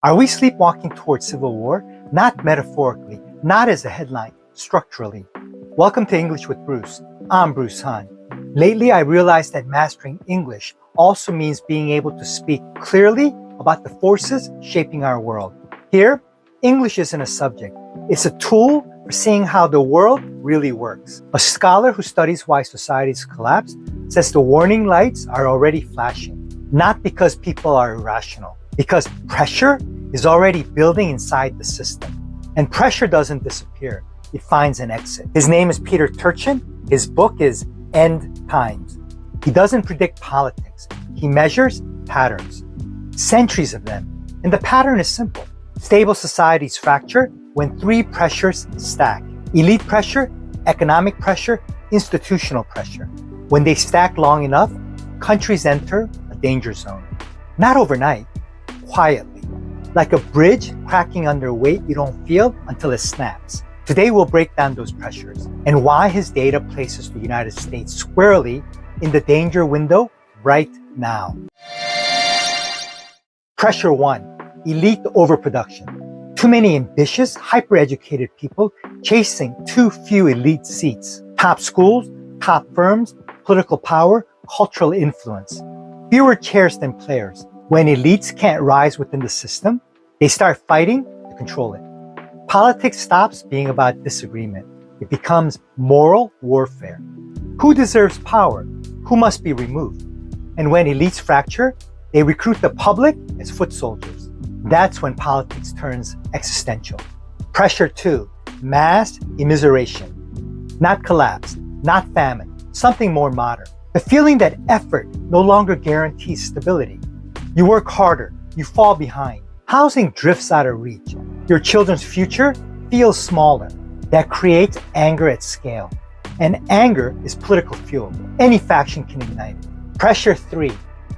Are we sleepwalking towards civil war? Not metaphorically, not as a headline, structurally. Welcome to English with Bruce. I'm Bruce Hahn. Lately, I realized that mastering English also means being able to speak clearly about the forces shaping our world. Here, English isn't a subject. It's a tool for seeing how the world really works. A scholar who studies why societies collapse says the warning lights are already flashing, not because people are irrational, because pressure is already building inside the system. And pressure doesn't disappear. It finds an exit. His name is Peter Turchin. His book is End Times. He doesn't predict politics. He measures patterns, centuries of them. And the pattern is simple. Stable societies fracture when three pressures stack: elite pressure, economic pressure, institutional pressure. When they stack long enough, countries enter a danger zone. Not overnight, quietly. Like a bridge cracking under weight you don't feel until it snaps. Today we'll break down those pressures and why his data places the United States squarely in the danger window right now. Pressure 1. Elite overproduction. Too many ambitious, hyper-educated people chasing too few elite seats. Top schools, top firms, political power, cultural influence. Fewer chairs than players. When elites can't rise within the system, they start fighting to control it. Politics stops being about disagreement. It becomes moral warfare. Who deserves power? Who must be removed? And when elites fracture, they recruit the public as foot soldiers. That's when politics turns existential. Pressure 2. Mass immiseration. Not collapse, not famine, something more modern. The feeling that effort no longer guarantees stability. You work harder, you fall behind. Housing drifts out of reach. Your children's future feels smaller. That creates anger at scale. And anger is political fuel. Any faction can ignite it. Pressure 3.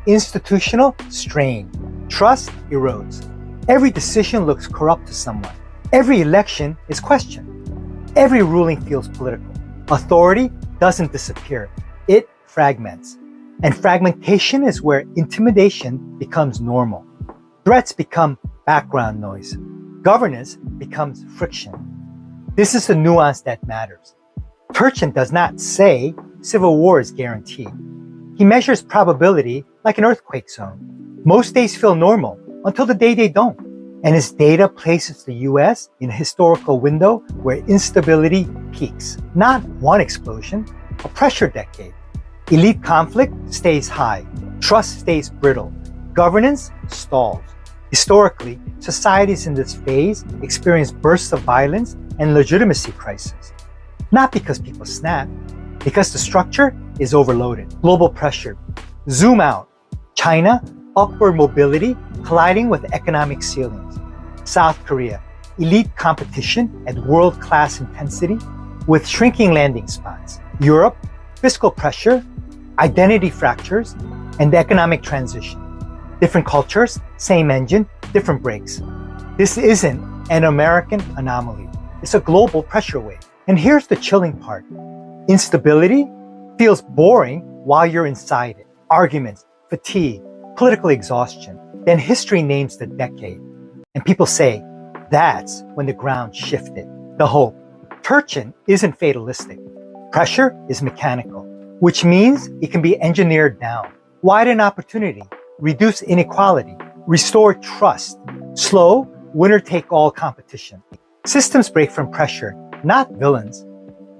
Institutional strain. Trust erodes. Every decision looks corrupt to someone. Every election is questioned. Every ruling feels political. Authority doesn't disappear. It fragments. And fragmentation is where intimidation becomes normal. Threats become background noise. Governance becomes friction. This is the nuance that matters. Turchin does not say civil war is guaranteed. He measures probability like an earthquake zone. Most days feel normal until the day they don't. And his data places the US in a historical window where instability peaks. Not one explosion, a pressure decade. Elite conflict stays high. Trust stays brittle. Governance stalls. Historically, societies in this phase experience bursts of violence and legitimacy crises. Not because people snap, because the structure is overloaded. Global pressure. Zoom out. China, upward mobility colliding with economic ceilings. South Korea, elite competition at world-class intensity with shrinking landing spots. Europe, fiscal pressure, identity fractures, and economic transition. Different cultures, same engine, different brakes. This isn't an American anomaly. It's a global pressure wave. And here's the chilling part. Instability feels boring while you're inside it. Arguments, fatigue, political exhaustion. Then history names the decade. And people say, that's when the ground shifted. The hope. Turchin isn't fatalistic. Pressure is mechanical, which means it can be engineered down. Widen opportunity, reduce inequality, restore trust, slow winner-take-all competition. Systems break from pressure, not villains.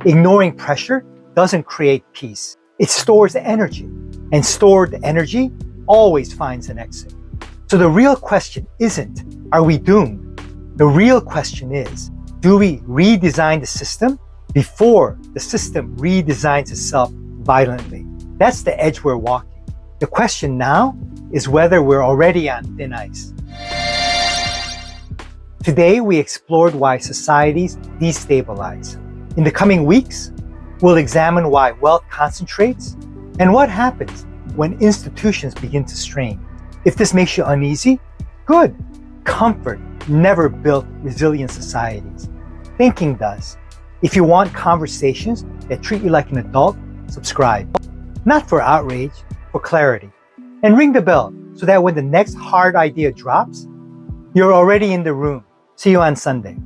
Ignoring pressure doesn't create peace. It stores energy, and stored energy always finds an exit. So the real question isn't, are we doomed? The real question is, do we redesign the system before the system redesigns itself violently? That's the edge we're walking. The question now is whether we're already on thin ice. Today, we explored why societies destabilize. In the coming weeks, we'll examine why wealth concentrates and what happens when institutions begin to strain. If this makes you uneasy, good. Comfort never built resilient societies. Thinking does. If you want conversations that treat you like an adult, subscribe. Not for outrage, for clarity. And ring the bell so that when the next hard idea drops, You're already in the room. See you on Sunday.